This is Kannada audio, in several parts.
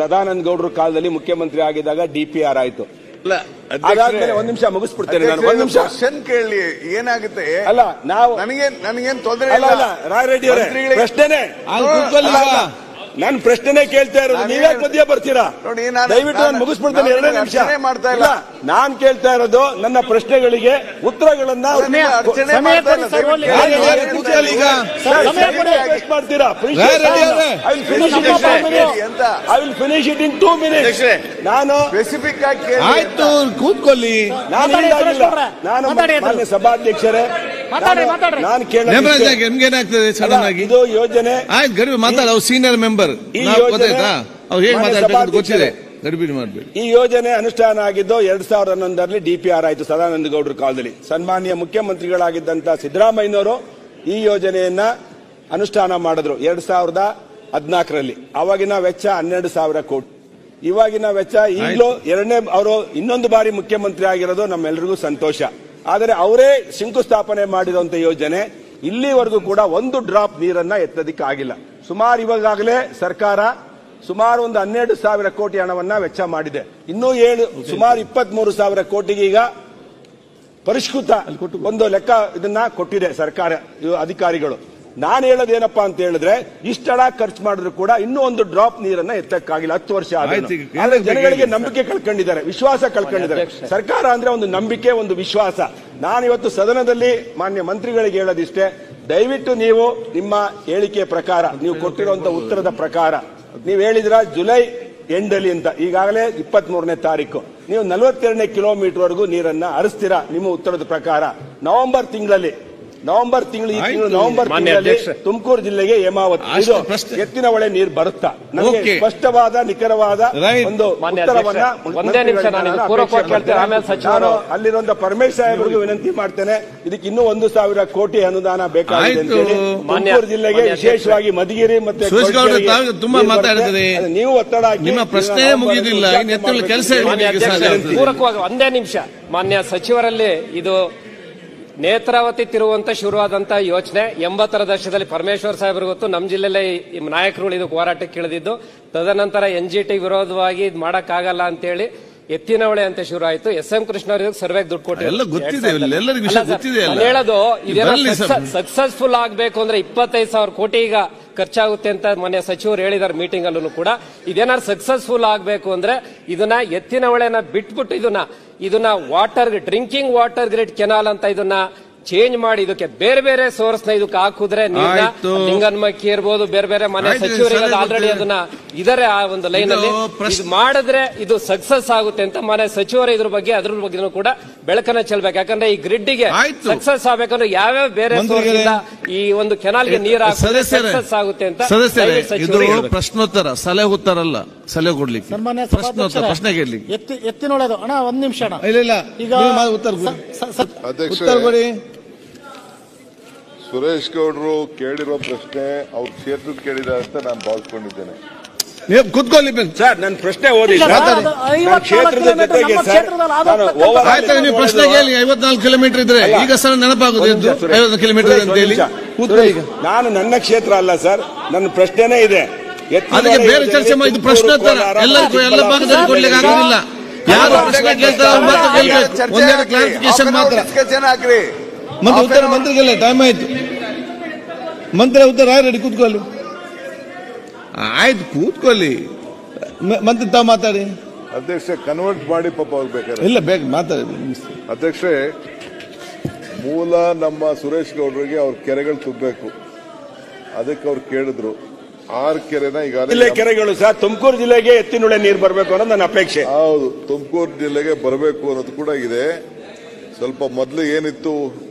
ಸದಾನಂದ ಗೌಡರು ಕಾಲದಲ್ಲಿ ಮುಖ್ಯಮಂತ್ರಿ ಆಗಿದ್ದಾಗ DPR ಆಯ್ತು. ಅದಾದ್ಮೇಲೆ ಒಂದ್ ನಿಮಿಷ ಮುಗಿಸ್ಬಿಡ್ತೇನೆ ನಾನು. ಒಂದ್ ನಿಮಿಷ ಕ್ವಶನ್ ಕೇಳಿ ಏನಾಗುತ್ತೆ. ಅಲ್ಲ ನಾವು ನನಗೇನ್ ತೊಂದರೆ ಇಲ್ಲ. ರಾಯರೆಡ್ಡಿ ಅವರೇ ಪ್ರಶ್ನೆನೇ ನಾನು ಪ್ರಶ್ನೆನೇ ಕೇಳ್ತಾ ಇರೋದು, ನೀವೇ ಮಧ್ಯ ಬರ್ತೀರಾ? ದಯವಿಟ್ಟು ನಾನು ಮುಗಿಸ್ಬಿಡ್ತೇನೆ, 2 ನಿಮಿಷ. ಇಲ್ಲ, ನಾನ್ ಕೇಳ್ತಾ ಇರೋದು ನನ್ನ ಪ್ರಶ್ನೆಗಳಿಗೆ ಉತ್ತರಗಳನ್ನ ಮಾಡ್ತೀರಾ? I will finish it in 2 minutes. ನಾನು ಸ್ಪೆಸಿಫಿಕ್ ಆಗಿ ಆಯ್ತು ಕೂತ್ಕೊಳ್ಳಿ. ನಾನು ಮಾನ್ಯ ಸಭಾಧ್ಯಕ್ಷರೇ ನಾನು ಕೇಳೋದೇನಾಗ್ತದೆ ಸಡನ್ ಆಗಿ ಇದು ಯೋಜನೆ ಆಯ್ತು ಗಡಿಬಿಡಿ ಮಾತಾಡ. ಸೀನಿಯರ್ ಮೆಂಬರ್ ಗೊತ್ತಾಯ್ತಾ? ಅವ್ರು ಹೇಗೆ ಮಾತಾಡ್ಬೇಕಂತ ಗೊತ್ತಿದೆ, ಗಡಿಬಿಡಿ ಮಾಡಬೇಡಿ. ಈ ಯೋಜನೆ ಅನುಷ್ಠಾನ ಆಗಿದ್ದು 2011ರಲ್ಲಿ DPR ಆಯಿತು ಸದಾನಂದ ಗೌಡರ ಕಾಲದಲ್ಲಿ. ಸನ್ಮಾನ್ಯ ಮುಖ್ಯಮಂತ್ರಿಗಳಾಗಿದ್ದಂತ ಸಿದ್ದರಾಮಯ್ಯನವರು ಈ ಯೋಜನೆಯನ್ನ ಅನುಷ್ಠಾನ ಮಾಡಿದ್ರು 2014ರಲ್ಲಿ. ಅವಾಗಿನ ವೆಚ್ಚ 12,000 ಕೋಟಿ. ಇವಾಗಿನ ವೆಚ್ಚ ಈಗಲೂ ಅವರು ಇನ್ನೊಂದು ಬಾರಿ ಮುಖ್ಯಮಂತ್ರಿ ಆಗಿರೋದು ನಮ್ಮೆಲ್ಲರಿಗೂ ಸಂತೋಷ. ಆದರೆ ಅವರೇ ಶಂಕುಸ್ಥಾಪನೆ ಮಾಡಿರುವಂತ ಯೋಜನೆ ಇಲ್ಲಿವರೆಗೂ ಕೂಡ ಒಂದು ಡ್ರಾಪ್ ನೀರನ್ನ ಎತ್ತೋದಕ್ಕೆ ಆಗಿಲ್ಲ. ಸುಮಾರು ಇವಾಗಲೇ ಸರ್ಕಾರ ಸುಮಾರು ಒಂದು 12,000 ಕೋಟಿ ಹಣವನ್ನ ವೆಚ್ಚ ಮಾಡಿದೆ. ಇನ್ನೂ ಸುಮಾರು 23,000 ಕೋಟಿಗೆ ಈಗ ಪರಿಷ್ಕೃತ ಒಂದು ಲೆಕ್ಕ ಇದನ್ನ ಕೊಟ್ಟಿದೆ ಸರ್ಕಾರ ಅಧಿಕಾರಿಗಳು. ನಾನು ಹೇಳೋದೇನಪ್ಪಾ ಅಂತ ಹೇಳಿದ್ರೆ ಇಷ್ಟಡ ಖರ್ಚು ಮಾಡಿದ್ರು ಕೂಡ ಇನ್ನೂ ಒಂದು ಡ್ರಾಪ್ ನೀರನ್ನ ಎತ್ತಕ್ಕಾಗಿಲ್ಲ. 10 ವರ್ಷ ಆದ್ರೆ ಜನಗಳಿಗೆ ನಂಬಿಕೆ ಕಳ್ಕೊಂಡಿದ್ದಾರೆ, ವಿಶ್ವಾಸ ಕಳ್ಕೊಂಡಿದ್ದಾರೆ. ಸರ್ಕಾರ ಅಂದ್ರೆ ಒಂದು ನಂಬಿಕೆ, ಒಂದು ವಿಶ್ವಾಸ. ನಾನಿವತ್ತು ಸದನದಲ್ಲಿ ಮಾನ್ಯ ಮಂತ್ರಿಗಳಿಗೆ ಹೇಳೋದಿಷ್ಟೇ, ದಯವಿಟ್ಟು ನೀವು ನಿಮ್ಮ ಹೇಳಿಕೆ ಪ್ರಕಾರ, ನೀವು ಕೊಟ್ಟಿರುವಂತಹ ಉತ್ತರದ ಪ್ರಕಾರ ನೀವು ಹೇಳಿದ್ರ ಜುಲೈ ಎಂಡಲ್ಲಿ ಅಂತ, ಈಗಾಗಲೇ 23ನೇ ತಾರೀಕು ನೀವು 42ನೇ ಕಿಲೋಮೀಟರ್ ವರೆಗೂ ನೀರನ್ನ ಹರಿಸ್ತೀರಾ ನಿಮ್ಮ ಉತ್ತರದ ಪ್ರಕಾರ. ನವೆಂಬರ್ ತಿಂಗಳಲ್ಲಿ ತುಮಕೂರು ಜಿಲ್ಲೆಗೆ ಹೇಮಾವತಿ ಎತ್ತಿನ ಹೊಳೆ ನೀರು ಬರುತ್ತಾ? ನನಗೆ ಸ್ಪಷ್ಟವಾದ ನಿಖರವಾದ ಒಂದು ಉತ್ತರವನ್ನ ಅಲ್ಲಿರುವಂತಹ ಪರಮೇಶ್ ಸಾಹೇಬರಿಗೂ ವಿನಂತಿ ಮಾಡ್ತೇನೆ. ಇದಕ್ಕೆ ಇನ್ನೂ 1,000 ಕೋಟಿ ಅನುದಾನ ಬೇಕಾಗಿದೆ ಅಂತ ಹೇಳಿ ತುಮಕೂರು ಜಿಲ್ಲೆಗೆ, ವಿಶೇಷವಾಗಿ ಮಧುಗಿರಿ ಮತ್ತೆ ತುಂಬಾ ಮಾತಾಡಿದ್ರೆ ನೀವು ಒತ್ತಡ ಹಾಕಿ. ನಿಮ್ಮ ಪ್ರಶ್ನೆ ಮುಗಿದಿಲ್ಲ, ಕೆಲಸ ಪೂರಕವಾಗಿ 1 ನಿಮಿಷ. ಮಾನ್ಯ ಸಚಿವರಲ್ಲಿ ಇದು ನೇತ್ರಾವತಿ ತಿರುವಂತ ಶುರುವಾದಂತಹ ಯೋಚನೆ 80ರ ದಶಕದಲ್ಲಿ ಪರಮೇಶ್ವರ್ ಸಾಹೇಬರು ಗೊತ್ತು. ನಮ್ಮ ಜಿಲ್ಲೆಯಲ್ಲೇ ನಾಯಕರುಗಳು ಇದು ಹೋರಾಟಕ್ಕೆ ಇಳಿದಿದ್ದು. ತದನಂತರ NGT ವಿರೋಧವಾಗಿ ಇದು ಮಾಡಕ್ಕಾಗಲ್ಲ ಅಂತ ಹೇಳಿ ಎತ್ತಿನ ಹೊಳೆ ಅಂತ ಶುರು ಆಯ್ತು. SM ಕೃಷ್ಣ ಅವರಿಗೆ ಸರ್ವೆಗೆ ದುಡ್ಡು ಕೊಟ್ಟಿದ್ದಾರೆ. ಹೇಳೋದು ಇದೇನೋ ಸಕ್ಸಸ್ಫುಲ್ ಆಗ್ಬೇಕು ಅಂದ್ರೆ 25,000 ಕೋಟಿ ಈಗ ಖರ್ಚಾಗುತ್ತೆ ಅಂತ ಮಾನ್ಯ ಸಚಿವರು ಹೇಳಿದಾರೆ ಮೀಟಿಂಗ್ ಅಲ್ಲೂ ಕೂಡ. ಇದೇನಾದ್ರು ಸಕ್ಸಸ್ಫುಲ್ ಆಗ್ಬೇಕು ಅಂದ್ರೆ ಇದನ್ನ ಎತ್ತಿನ ಹೊಳೆನ ಬಿಟ್ಬಿಟ್ಟು ಇದನ್ನ ಡ್ರಿಂಕಿಂಗ್ ವಾಟರ್ ಗ್ರಿಡ್ ಕೆನಾಲ್ ಅಂತ ಇದನ್ನ ಚೇಂಜ್ ಮಾಡಿ ಇದಕ್ಕೆ ಬೇರೆ ಬೇರೆ ಸೋರ್ಸ್ ನ ಇದಕ್ಕೆ ಹಾಕುದ್ರೆ ಲಿಂಗನ್ಮಕ್ಕಿ ಇರ್ಬೋದು, ಬೇರೆ ಬೇರೆ ಮನೆ ಸಚಿವರಿಗೆ ಆಲ್ರೆಡಿ ಅದನ್ನ ಇದರ ಆ ಒಂದು ಲೈನ್ ಅಲ್ಲಿ ಮಾಡಿದ್ರೆ ಇದು ಸಕ್ಸಸ್ ಆಗುತ್ತೆ ಅಂತ ಮನೆ ಸಚಿವರು ಅದ್ರ ಬಗ್ಗೆ ಕೂಡ ಬೆಳಕನ್ನ ಚೆಲ್ಬೇಕು. ಯಾಕಂದ್ರೆ ಈ ಗ್ರಿಡ್ ಗೆ ಸಕ್ಸಸ್ ಆಗ್ಬೇಕಂದ್ರೆ ಯಾವ್ಯಾವ ಬೇರೆ ಸೋರ್ಸ್ ಇಂದ ಈ ಒಂದು ಕೆನಾಲ್ಗೆ ನೀರು ಹಾಕಿದ್ರೆ ಸಕ್ಸಸ್ ಆಗುತ್ತೆ ಅಂತ. ಪ್ರಶ್ನೋತ್ತರ, ಸಲಹೆ ಉತ್ತರ ಅಲ್ಲ, ಸಲಹೆ ಕೊಡ್ಲಿಕ್ಕೆ ಪ್ರಶ್ನೋತ್ತರ, ಪ್ರಶ್ನೆ ಕೇಳಲಿಕ್ಕೆ ಎತ್ತಿನೊಳದು ಅಣ್ಣ 1 ನಿಮಿಷ. ಇಲ್ಲ ಈಗ ಉತ್ತರ ಕೊಡಿ. ಸುರೇಶ್ ಗೌಡರು ಕೇಳಿರೋ ಪ್ರಶ್ನೆ ಅವ್ರ ಕ್ಷೇತ್ರಕ್ಕೆ ಕೇಳಿದ್ದಾರೆ ಅಂತ ನಾನು ಭಾವಿಸ್ಕೊಂಡಿದ್ದೇನೆ. ನೀವು ಕೂತ್ಕೊಳ್ಳಿ ಸರ್, ನನ್ನ ಪ್ರಶ್ನೆ ಓದಿ. ಕ್ಷೇತ್ರದ ಜೊತೆಗೆ ನೀವು ಪ್ರಶ್ನೆ ಕೇಳಿ. 54 ಕಿಲೋಮೀಟರ್ ಇದ್ರೆ ಈಗ ಸರ್ ನೆನಪಾಗುತ್ತೆ 50 ಕಿಲೋಮೀಟರ್ ಅಂತ ಹೇಳಿ. ನಾನು ನನ್ನ ಕ್ಷೇತ್ರ ಅಲ್ಲ ಸರ್, ನನ್ನ ಪ್ರಶ್ನೆನೇ ಇದೆ. ಅದಕ್ಕೆ ಬೇರೆ ಚರ್ಚೆ ಮಾಡಿ. ಇದು ಪ್ರಶ್ನೋತ್ತರ ಎಲ್ಲರಿಗೂ ಎಲ್ಲ ಭಾಗದಲ್ಲಿ ಕೊಡ್ಲಿಕ್ಕೆ ಆಗೋದಿಲ್ಲ. ಯಾರು ಪ್ರಶ್ನೆ ಕೇಳ್ತಾರೆ ಮಾತ್ರ ಕೇಳ್ಬೇಕು, ಒಂದೆರಡು ಕ್ಲಾರಿಫಿಕೇಶನ್ ಮಾತ್ರ. ಮತ್ತೆ ಉತ್ತರ ಮಂತ್ರಿಗೆಲ್ಲ ಟೈಮ್ ಆಯ್ತು. ಮಂತ್ರಿ ಉತ್ತರ ರೆಡಿ, ಕೂತ್ಕೊಳ್ಳಿ. ಆಯ್ತು ಕೂತ್ಕೊಳ್ಳಿ. ಮಂತ್ರಿ ತಾವು ಮಾತಾಡಿ. ಅಧ್ಯಕ್ಷ ಕನ್ವರ್ಟ್ ಮಾಡಿ ಪಾಪ ಹೋಗ್ಬೇಕಾದ್ರೆ ಇಲ್ಲ ಬೇಗ ಮಾತಾಡಿ. ಅಧ್ಯಕ್ಷೆ, ಮೂಲ ನಮ್ಮ ಸುರೇಶ್ ಗೌಡರಿಗೆ ಅವ್ರ ಕೆರೆಗಳು ತುಂಬಬೇಕು, ಅದಕ್ಕೆ ಅವ್ರು ಕೇಳಿದ್ರು. 6 ಕೆರೆನ ಈಗಾಗಲೇ ಕೆರೆಗಳು ಸರ್ ತುಮಕೂರು ಜಿಲ್ಲೆಗೆ ಎತ್ತಿನೊಳೆ ನೀರು ಬರಬೇಕು ಅನ್ನೋದು ನನ್ನ ಅಪೇಕ್ಷೆ. ಹೌದು, ತುಮಕೂರು ಜಿಲ್ಲೆಗೆ ಬರಬೇಕು ಅನ್ನೋದು ಕೂಡ ಇದೆ. ಸ್ವಲ್ಪ ಮೊದಲು ಏನಿತ್ತು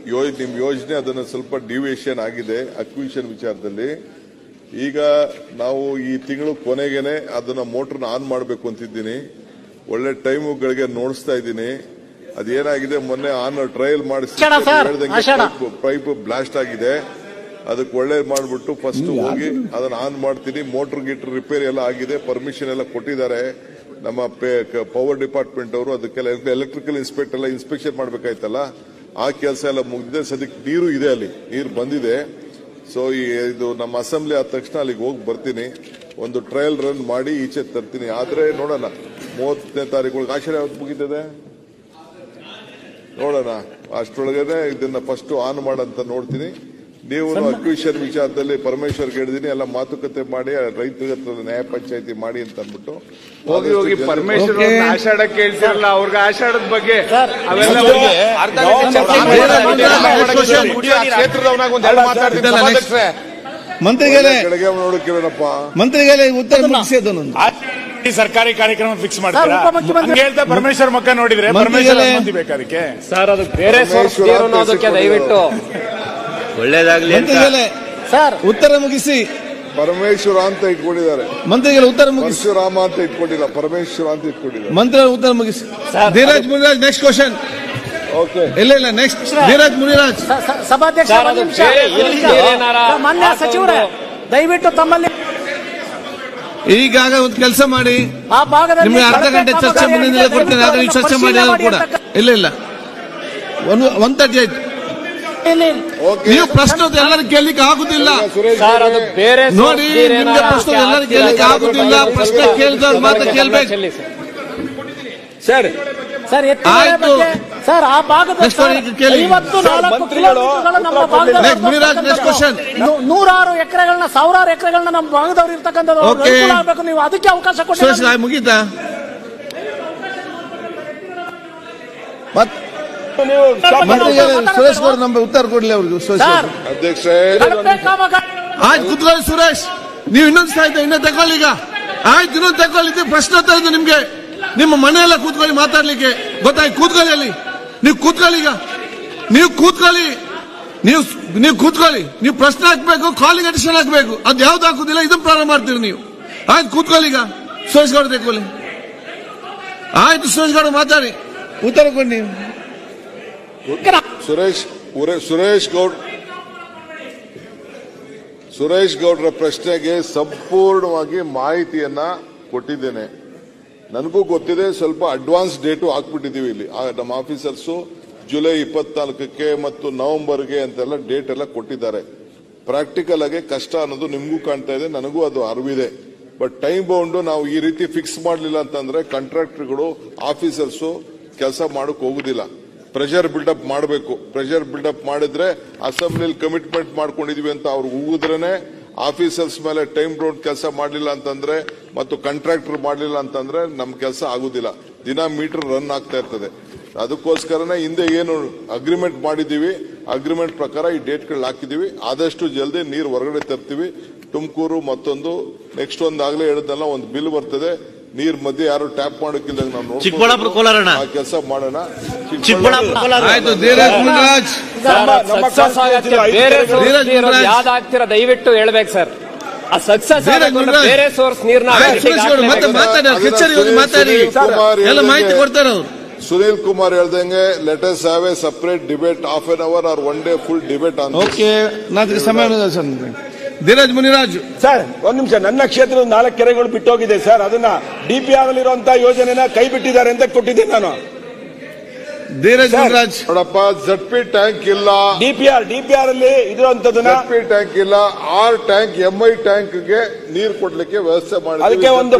ನಿಮ್ ಯೋಜನೆ, ಅದನ್ನ ಸ್ವಲ್ಪ ಡಿವಿಯೇಷನ್ ಆಗಿದೆ ಅಕ್ವಿಷನ್ ವಿಚಾರದಲ್ಲಿ. ಈಗ ನಾವು ಈ ತಿಂಗಳು ಕೊನೆಗೇನೆ ಅದನ್ನ ಮೋಟರ್ನ ಆನ್ ಮಾಡಬೇಕು ಅಂತಿದ್ದೀನಿ. ಒಳ್ಳೆ ಟೈಮ್ಗಳಿಗೆ ನೋಡಿಸ್ತಾ ಇದ್ದೀನಿ. ಅದೇನಾಗಿದೆ, ಮೊನ್ನೆ ಟ್ರಯಲ್ ಮಾಡಿಸಿ ಪೈಪ್ ಬ್ಲಾಸ್ಟ್ ಆಗಿದೆ. ಅದಕ್ಕೆ ಒಳ್ಳೆ ಮಾಡ್ಬಿಟ್ಟು ಫಸ್ಟ್ ಹೋಗಿ ಅದನ್ನ ಆನ್ ಮಾಡ್ತೀನಿ. ಮೋಟರ್ ಗೀಟರ್ ರಿಪೇರಿ ಎಲ್ಲ ಆಗಿದೆ, ಪರ್ಮಿಷನ್ ಎಲ್ಲ ಕೊಟ್ಟಿದ್ದಾರೆ ನಮ್ಮ ಪವರ್ ಡಿಪಾರ್ಟ್ಮೆಂಟ್ ಅವರು. ಅದಕ್ಕೆಲ್ಲ ಎಲೆಕ್ಟ್ರಿಕಲ್ ಇನ್ಸ್ಪೆಕ್ಟರ್ ಎಲ್ಲ ಇನ್ಸ್ಪೆಕ್ಷನ್ ಮಾಡ್ಬೇಕಾಯ್ತಲ್ಲ, ಆ ಕೆಲಸ ಎಲ್ಲ ಮುಗಿದಿದೆ. ಸದ್ಯಕ್ಕೆ ನೀರು ಇದೆ, ಅಲ್ಲಿ ನೀರು ಬಂದಿದೆ. ಸೊ ಇದು ನಮ್ಮ ಅಸೆಂಬ್ಲಿ ಆದ ತಕ್ಷಣ ಅಲ್ಲಿಗೆ ಹೋಗಿ ಬರ್ತೀನಿ. ಒಂದು ಟ್ರಯಲ್ ರನ್ ಮಾಡಿ ಈಚೆ ತರ್ತೀನಿ. ಆದ್ರೆ ನೋಡೋಣ 30ನೇ ತಾರೀಕು ಆಶ್ರಯ ಯಾವತ್ತು ಮುಗಿತದೆ ನೋಡೋಣ. ಅಷ್ಟರೊಳಗಡೆ ಇದನ್ನ ಫಸ್ಟ್ ಆನ್ ಮಾಡಂತ ನೋಡ್ತೀನಿ. ನೀವು ಅಕ್ವಿಷನ್ ವಿಚಾರದಲ್ಲಿ ಪರಮೇಶ್ವರ್ ಹೇಳಿದೀನಿ, ಎಲ್ಲ ಮಾತುಕತೆ ಮಾಡಿ ರೈತರ ಹತ್ರ ನ್ಯಾಯ ಪಂಚಾಯತಿ ಮಾಡಿ ಅಂತ ಅಂದ್ಬಿಟ್ಟು ಹೋಗಿ ಪರಮೇಶ್ವರ್ ಆಷಾಢಕ್ಕೆ ಹೇಳ್ತಿರಲ್ಲ, ಅವ್ರಿಗೆ ಆಷಾಢದ ಬಗ್ಗೆ ಮಂತ್ರಿಗಳೇ ನೋಡಕ್ಕಿರಣಪ್ಪ ಮಂತ್ರಿಗಳೇ ಉತ್ತರ ಮುಗಿಸಿ ಅದನ್ನು ಸರ್ಕಾರಿ ಕಾರ್ಯಕ್ರಮ ಫಿಕ್ಸ್ ಮಾಡ್ತಾರೆ ಹೇಳ್ತಾ ಪರಮೇಶ್ವರ್ ಮಕ್ಕ ನೋಡಿದ್ರೆ ಪರಮೇಶ್ವರ್ ಬೇಕು ಅದಕ್ಕೆ ಸರ್. ಅದು ಬೇರೆ ಸೋರ್ಸ್ ಅನ್ನೋದಕ್ಕೆ ದಯವಿಟ್ಟು ಒಳ್ಳೇದಾಗ್ಲಿ ಮಂತ್ರಿಗಳೇ ಸರ್ ಉತ್ತರ ಮುಗಿಸಿ. ಪರಮೇಶ್ವರ ಅಂತ ಇಟ್ಕೊಂಡಿದ್ದಾರೆ ಮಂತ್ರಿಗಳ ಉತ್ತರ ಮುಗಿಸಿ. ಪರಶುರಾಮ ಅಂತ ಇಟ್ಕೊಂಡಿಲ್ಲ, ಪರಮೇಶ್ವರ ಅಂತ ಇಟ್ಕೊಂಡಿದ್ದಾರೆ. ಮಂತ್ರಿಗಳ ಉತ್ತರ ಮುಗಿಸಿ. Dheeraj Muniraj next question. Okay ಇಲ್ಲ ನೆಕ್ಸ್ಟ್ ಧೀರಜ್ ಮುನಿರಾಜ್. ಸಭಾಧ್ಯಕ್ಷ ಮಾನ್ಯ ಸಚಿವರೇ ದಯವಿಟ್ಟು ತಮ್ಮಲ್ಲಿ ಈಗಾಗ ಒಂದು ಕೆಲಸ ಮಾಡಿ, ಆ ಭಾಗದಲ್ಲಿ ನಿಮಗೆ ಅರ್ಧ ಗಂಟೆ ಚರ್ಚೆ ಮುಂದಿನ ಕೊಡ್ತೇನೆ. ಆದ್ರೆ ನೀವು ಚರ್ಚೆ ಮಾಡಿ ಕೂಡ ಇಲ್ಲ 1:30 ಆಯ್ತು. ನೀವು ಪ್ರಶ್ನೆ ಎಲ್ಲರೂ ಕೇಳಲಿಕ್ಕೆ ಆಗುದಿಲ್ಲ ನೋಡಿ. ನಿಮ್ಗೆ ಪ್ರಶ್ನೆ ಎಲ್ಲರೂ ಕೇಳಲಿಕ್ಕೆ ಆಗುದಿಲ್ಲ. ಪ್ರಶ್ನೆ ಕೇಳಿದವ್ರು ಮಾತ್ರ ಕೇಳ್ಬೇಕು ಸರ್. ಆಯ್ತು ಸರ್, ಆ ಭಾಗದಲ್ಲಿ ಕೇಳಿ. 100 ಎಕರೆಗಳನ್ನ 1000 ಎಕರೆಗಳನ್ನ ನಮ್ಮ ಭಾಗದವ್ರು ಇರ್ತಕ್ಕಂಥದ್ದು ನೀವು ಅದಕ್ಕೆ ಅವಕಾಶ ಕೊಡಿ. ಮುಗೀತಾ? ಸುರೇಶ್ ಗೌಡ ನಮ್ಗೆ ಉತ್ತರ ಕೊಡ್ಲಿ ಅವ್ರಿಗೆ. ಅಧ್ಯಕ್ಷ ಆಯ್ತು ಕೂತ್ಕೊಳ್ಳಿ ಸುರೇಶ್. ನೀವು ಇನ್ನೊಂದು ಸಾಯ್ತು ಇನ್ನೊಂದು ತಗೊಳ್ಳಿ. ಈಗ ಆಯ್ತು ಇನ್ನೊಂದು ತಗೊಳ್ಳಿ. ಪ್ರಶ್ನೆ ಇದ್ದು ನಿಮ್ಗೆ ನಿಮ್ಮ ಮನೆಯೆಲ್ಲ ಕೂತ್ಕೊಳ್ಳಿ ಮಾತಾಡ್ಲಿಕ್ಕೆ ಗೊತ್ತಾಯ್ತು. ಕೂತ್ಕೊಳ್ಳಿ ಅಲ್ಲಿ. ನೀವು ಕೂತ್ಕೊಳ್ಳಿ. ಈಗ ನೀವು ಕೂತ್ಕೊಳ್ಳಿ. ನೀವು ಕೂತ್ಕೊಳ್ಳಿ. ನೀವು ಪ್ರಶ್ನೆ ಹಾಕ್ಬೇಕು, ಕಾಲಿಂಗ್ ಅಟೆನ್ಷನ್ ಹಾಕ್ಬೇಕು. ಅದು ಯಾವ್ದು ಹಾಕುದಿಲ್ಲ, ಇದನ್ನು ಪ್ರಾರಂಭ ಮಾಡ್ತೀರಿ ನೀವು. ಆಯ್ತು ಕೂತ್ಕೊಳ್ಳಿ. ಈಗ ಸುರೇಶ್ ಗೌಡ ತಗೊಳ್ಳಿ. ಆಯ್ತು ಸುರೇಶ್ ಗೌಡ ಮಾತಾಡಿ, ಉತ್ತರ ಕೊಡಿ ನೀವು. ಸುರೇಶ್ ಗೌಡ್ರ ಪ್ರಶ್ನೆಗೆ ಸಂಪೂರ್ಣವಾಗಿ ಮಾಹಿತಿಯನ್ನ ಕೊಟ್ಟಿದ್ದೇನೆ. ನನಗೂ ಗೊತ್ತಿದೆ, ಸ್ವಲ್ಪ ಅಡ್ವಾನ್ಸ್ ಡೇಟು ಹಾಕ್ಬಿಟ್ಟಿದೀವಿ ಇಲ್ಲಿ. ನಮ್ಮ ಆಫೀಸರ್ಸು ಜುಲೈ 24ಕ್ಕೆ ಮತ್ತು ನವೆಂಬರ್ಗೆ ಅಂತೆಲ್ಲ ಡೇಟ್ ಎಲ್ಲ ಕೊಟ್ಟಿದ್ದಾರೆ. ಪ್ರಾಕ್ಟಿಕಲ್ ಆಗಿ ಕಷ್ಟ ಅನ್ನೋದು ನಿಮಗೂ ಕಾಣ್ತಾ ಇದೆ, ನನಗೂ ಅದು ಅರಿವಿದೆ. ಬಟ್ ಟೈಮ್ ಬೌಂಡ್ ನಾವು ಈ ರೀತಿ ಫಿಕ್ಸ್ ಮಾಡಲಿಲ್ಲ ಅಂತಂದ್ರೆ ಕಾಂಟ್ರಾಕ್ಟರ್ಗಳು ಆಫೀಸರ್ಸು ಕೆಲಸ ಮಾಡಕ್ ಹೋಗುದಿಲ್ಲ. ಪ್ರೆಷರ್ ಬಿಲ್ಡಪ್ ಮಾಡಬೇಕು. ಪ್ರೆಷರ್ ಬಿಲ್ಡಪ್ ಮಾಡಿದ್ರೆ ಅಸೆಂಬ್ಲಿಯಲ್ಲಿ ಕಮಿಟ್ಮೆಂಟ್ ಮಾಡ್ಕೊಂಡಿದೀವಿ ಅಂತ ಅವ್ರು ಹೋಗಿದ್ರೇನೆ ಆಫೀಸರ್ಸ್ ಮೇಲೆ ಟೈಮ್ ಬೌಂಡ್ ಕೆಲಸ ಮಾಡಲಿಲ್ಲ ಅಂತಂದ್ರೆ ಮತ್ತು ಕಾಂಟ್ರಾಕ್ಟರ್ ಮಾಡಲಿಲ್ಲ ಅಂತಂದ್ರೆ ನಮ್ ಕೆಲಸ ಆಗುದಿಲ್ಲ. ದಿನ ಮೀಟರ್ ರನ್ ಆಗ್ತಾ ಇರ್ತದೆ. ಅದಕ್ಕೋಸ್ಕರನೇ ಹಿಂದೆ ಏನು ಅಗ್ರಿಮೆಂಟ್ ಮಾಡಿದೀವಿ, ಅಗ್ರಿಮೆಂಟ್ ಪ್ರಕಾರ ಈ ಡೇಟ್ಗಳು ಹಾಕಿದೀವಿ. ಆದಷ್ಟು ಜಲ್ದಿ ನೀರು ಹೊರಗಡೆ ತರ್ತೀವಿ. ತುಮಕೂರು ಮತ್ತೊಂದು ನೆಕ್ಸ್ಟ್ ಒಂದಾಗಲೇ ಹೇಳಿದ್ನಲ್ಲ, ಒಂದು ಬಿಲ್ ಬರ್ತದೆ. ನೀರ್ ಮಧ್ಯೆ ಯಾರು ಟ್ಯಾಪ್ ಮಾಡೋಕ್ಕಿಲ್ಲ, ನಾವು ಚಿಕ್ಕಬಳ್ಳಾಪುರ ಕೋಲಾರ ಕೆಲಸ ಮಾಡೋಣ. ಯಾವ್ದಾಗ್ತೀರಾ ದಯವಿಟ್ಟು ಹೇಳ್ಬೇಕು ಸರ್. ಆ ಸಕ್ಸಸ್ ಬೇರೆ ಸೋರ್ಸ್ ನೀರ್ನ ಮಾಹಿತಿ ಕೊಡ್ತಾರೆ ಅವರು. ಸುನೀಲ್ ಕುಮಾರ್ ಹೇಳ್ದಂಗೆ let us have A separate debate, half an hour or one day full debate on this. Okay, ನಾನು ಸಮಯ ಧೀರಜ್ ಮುನಿರಾಜ್ ಸರ್ ಒಂದ್ ನಿಮಿಷ. ನನ್ನ ಕ್ಷೇತ್ರದ 4 ಕೆರೆಗಳು ಬಿಟ್ಟೋಗಿದೆ ಸರ್. ಅದನ್ನ DPR ಅಲ್ಲಿರುವಂತಹ ಯೋಜನೆನ ಕೈ ಬಿಟ್ಟಿದ್ದಾರೆ ಅಂತ ಕೊಟ್ಟಿದ್ದೀನಿ ನಾನು. ಧೀರಜ್ ಮುನಿರಾಜ್ ನೋಡಪ್ಪ, ZP ಟ್ಯಾಂಕ್ ಇಲ್ಲ, DPR ಅಲ್ಲಿ ಇರುವಂತದನ್ನ ZP ಟ್ಯಾಂಕ್ ಇಲ್ಲ. R ಟ್ಯಾಂಕ್ MI ಟ್ಯಾಂಕ್ ಗೆ ನೀರು ಕೊಡ್ಲಿಕ್ಕೆ ವ್ಯವಸ್ಥೆ ಮಾಡಿ. ಅದಕ್ಕೆ ಒಂದು